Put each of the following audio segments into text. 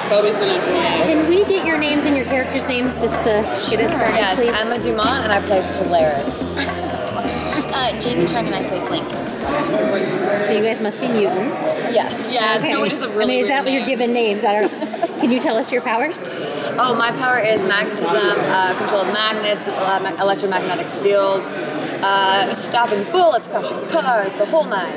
Kobe's gonna join. Can we get your names and your characters' names just to get it started, Yes, please? I'm a Dumont and I play Polaris. Jamie Chung and I play Blink. So you guys must be mutants. Yes. Yes, Okay. no, it is a really is that weird what you're name. given names? I don't know. Can you tell us your powers? Oh, my power is magnetism, control of magnets, electromagnetic fields, stopping bullets, crushing cars, the whole nine.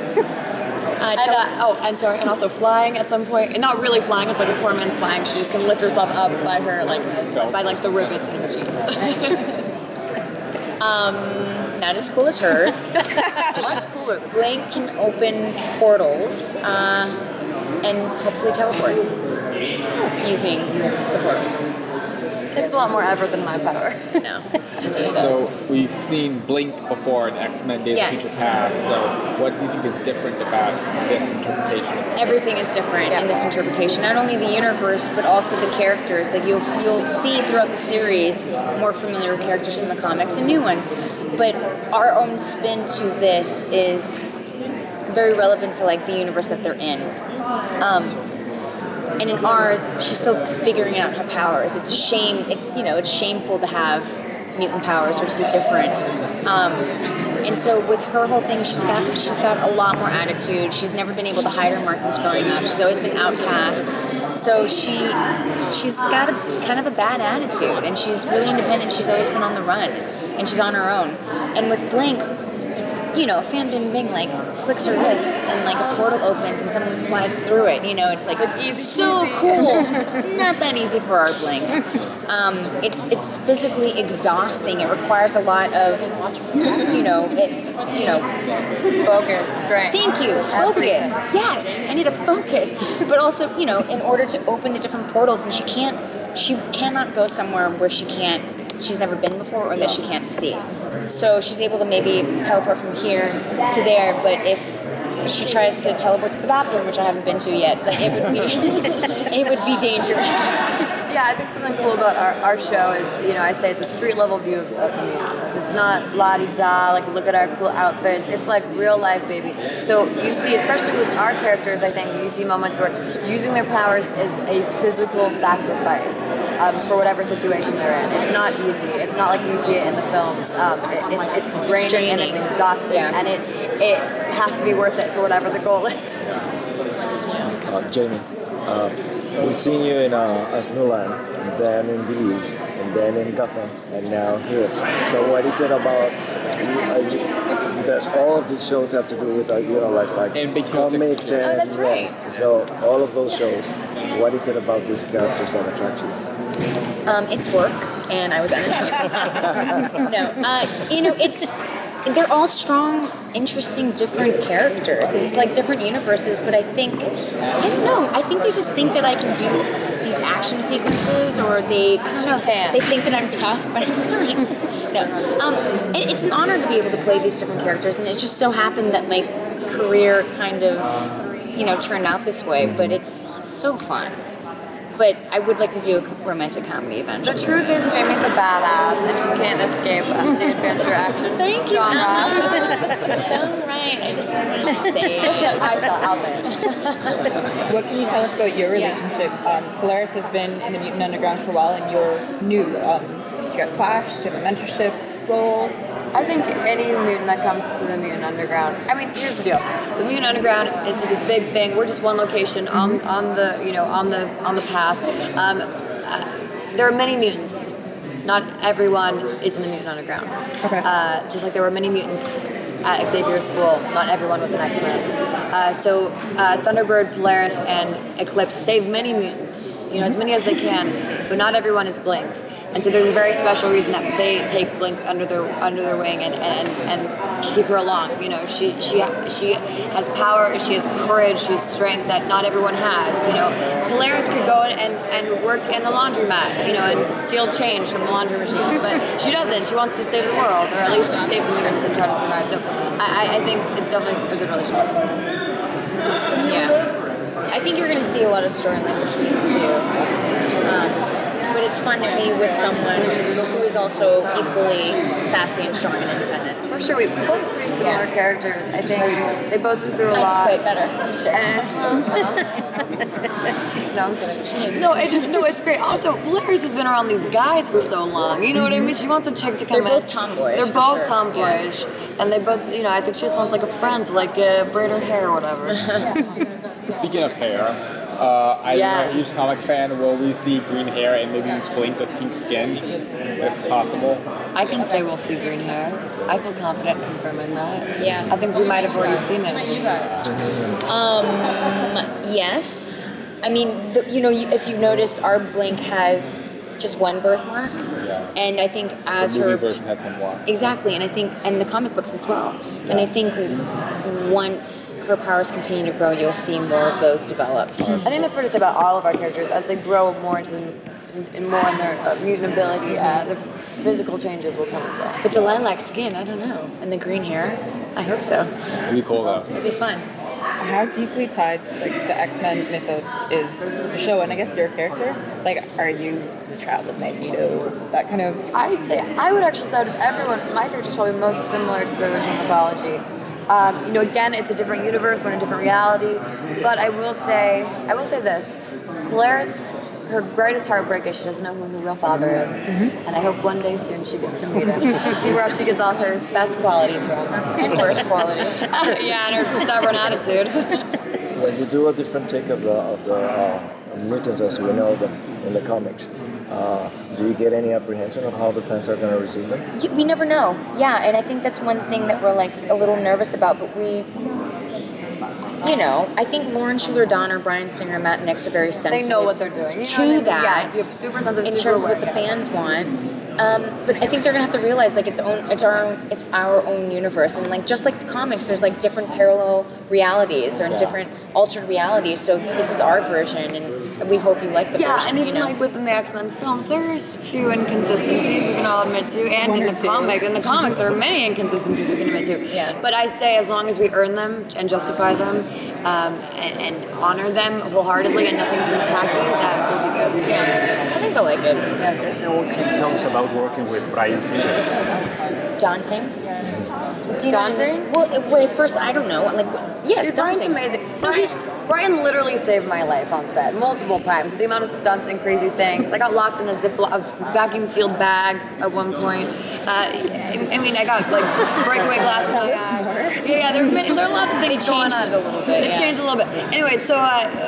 And also flying at some point. And not really flying, it's like a poor man's flying. She just can lift herself up by her, by the rivets in her jeans. Not as cool as hers. Much cooler. Blink can open portals and hopefully teleport using the portals. Takes a lot more effort than my power. No. So we've seen Blink before in X-Men Days of Future Past. So what do you think is different about this interpretation? Everything is different in this interpretation. Not only the universe, but also the characters. Like you'll see throughout the series more familiar characters from the comics and new ones. But our own spin to this is very relevant to the universe that they're in. And in ours, she's still figuring out her powers. It's a shame. It's shameful to have mutant powers or to be different. And so with her whole thing, she's got a lot more attitude. She's never been able to hide her markings growing up. She's always been outcast. So she's got kind of a bad attitude, and she's really independent. She's always been on the run, and she's on her own. And with Blink, Fan Bing Bing flicks her wrists and a portal opens and someone flies through it. It's easy so peasy. cool. Not that easy for our Blink. It's physically exhausting. It requires a lot of Focus, strength. Thank you. Focus. Yes, I need a focus. But also, in order to open the different portals, and she cannot go somewhere where she's never been before or that she can't see. So she's able to maybe teleport from here to there, but if she tries to teleport to the bathroom, which I haven't been to yet, it would be dangerous. Yeah, I think something cool about our show is, I say it's a street level view of the mutants. It's not la-di-da, look at our cool outfits. It's real life, baby. So you see, especially with our characters, I think you see moments where using their powers is a physical sacrifice for whatever situation they're in. It's not easy. It's not like you see it in the films. It's draining and it's exhausting, and it has to be worth it for whatever the goal is. Jamie, we've seen you in Us Mulan, and then in Believe, and then in Gotham, and now here. So what is it about that all of these shows have to do with comics and Oh, that's right. So all of those shows, what is it about these characters that attract you? It's work, and I was they're all strong, interesting, different characters. It's different universes, but I don't know. I think they just think that I can do these action sequences, or they think that I'm tough, but I'm really no. It's an honor to be able to play these different characters, and it just so happened that my career kind of, turned out this way. But it's so fun. But I would like to do a romantic comedy eventually. The truth is, Jamie's a badass, and she can't escape the adventure action genre. So right. I just want to say it. I'll say it. What can you tell us about your relationship? Polaris has been in the Mutant Underground for a while, and you're new. Do you guys clash? Do you have a mentorship role? I think any mutant that comes to the Mutant Underground. I mean, here's the deal: the Mutant Underground is this big thing. We're just one location on the path. There are many mutants. Not everyone is in the Mutant Underground. Okay. Just like there were many mutants at Xavier's school, not everyone was an X-Men. So Thunderbird, Polaris, and Eclipse save many mutants. As many as they can, but not everyone is Blink. And so there's a very special reason that they take Blink under their wing and keep her along. She has power, she has courage, she has strength that not everyone has. Polaris could go and work in the laundromat, and steal change from the laundry machines, but she doesn't. She wants to save the world, or at least to save the mutants and try to survive. So I think it's definitely a good relationship. Yeah. I think you're going to see a lot of storyline between the two. But it's fun to be with someone who is also equally sassy and strong and independent. for sure. We both have pretty similar characters. I think they both went through a lot. I just play it better. I'm sure. No, I'm kidding. No, it's great. Also, Polaris has been around these guys for so long. You know what I mean? She wants a chick to come in. They're both tomboyish. They're both tomboyish, and they both, I think she just wants like a friend to like braid her hair or whatever. Speaking of hair, I'm a huge comic fan. Will we see green hair and maybe Blink with pink skin, if possible? I can say we'll see green hair. I feel confident confirming that. Yeah. I think we might have already seen it. Yes. I mean, if you notice, our Blink has just one birthmark. Yeah. And I think as the movie her version had some black. Exactly, and I think the comic books as well. Yeah. And I think once her powers continue to grow, you'll see more of those develop. I think that's fair to say about all of our characters as they grow more into more in their mutant ability. The physical changes will come as well. With the lilac skin, I don't know, and the green hair, I hope so. It'd be cool though. It'd be fun. How deeply tied to like the X-Men mythos is the show, and I guess your character? Like, are you the child of Magneto? That kind of. I would actually say out of everyone, my character is probably most similar to the original mythology. Again, it's a different universe, we're in a different reality. But I will say this: Polaris, her greatest heartbreak is she doesn't know who her real father is, and I hope one day soon she gets to meet him, to see where she gets all her best qualities from And worst qualities. yeah, and her stubborn attitude. When you do a different take of the mutants as we know them in the comics, do you get any apprehension of how the fans are going to receive them? We never know. Yeah, and I think that's one thing that we're like a little nervous about, but I think Lauren Schuler Donner, Bryan Singer, and Matt Nix are very sensitive. They know what they're doing. To that. Yeah, you have super sensitive in terms of what the fans want. But I think they're gonna have to realize like it's our own universe, and like just like the comics, there's like different parallel realities or different altered realities. So this is our version, and we hope you like the version. Yeah, and even like within the X-Men films, there's few inconsistencies we can all admit to, and in the comics there are many inconsistencies we can admit to. Yeah. But I say as long as we earn them and justify them, and honor them wholeheartedly, and nothing seems hacky, that will be good. Yeah, I think I like it. Yeah. What can you tell us about working with Bryan Singer? Daunting. Daunting? Well, at first I don't know. Like, yes, Dude, Bryan's daunting. amazing. Bryan literally saved my life on set multiple times. The amount of stunts and crazy things. I got locked in a vacuum sealed bag at one point. I got like breakaway glass in my bag. Yeah, there are lots of things going on. They changed it a little bit. They changed a little bit. Anyway, so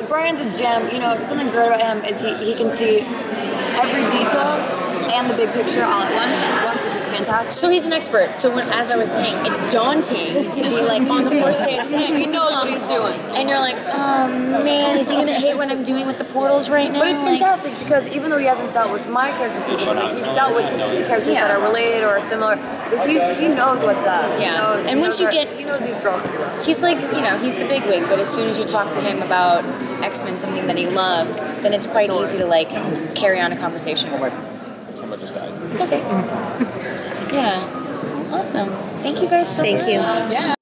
Bryan's a gem. Something great about him is he can see every detail and the big picture all at once, which is fantastic. So he's an expert. So as I was saying, it's daunting to be like on the first day of set. He knows what he's doing. And you're like, oh man, is he gonna hate what I'm doing with the portals right now? But it's fantastic because even though he hasn't dealt with my character specifically, he's dealt with the characters that are related or similar. So he knows what's up. Yeah. He knows these girls pretty well. He's like, he's the bigwig, but as soon as you talk to him about X-Men, something that he loves, then it's quite easy to like carry on a conversation. Someone just died. It's okay. Yeah. Awesome. Thank you guys so much. Thank you. Yeah.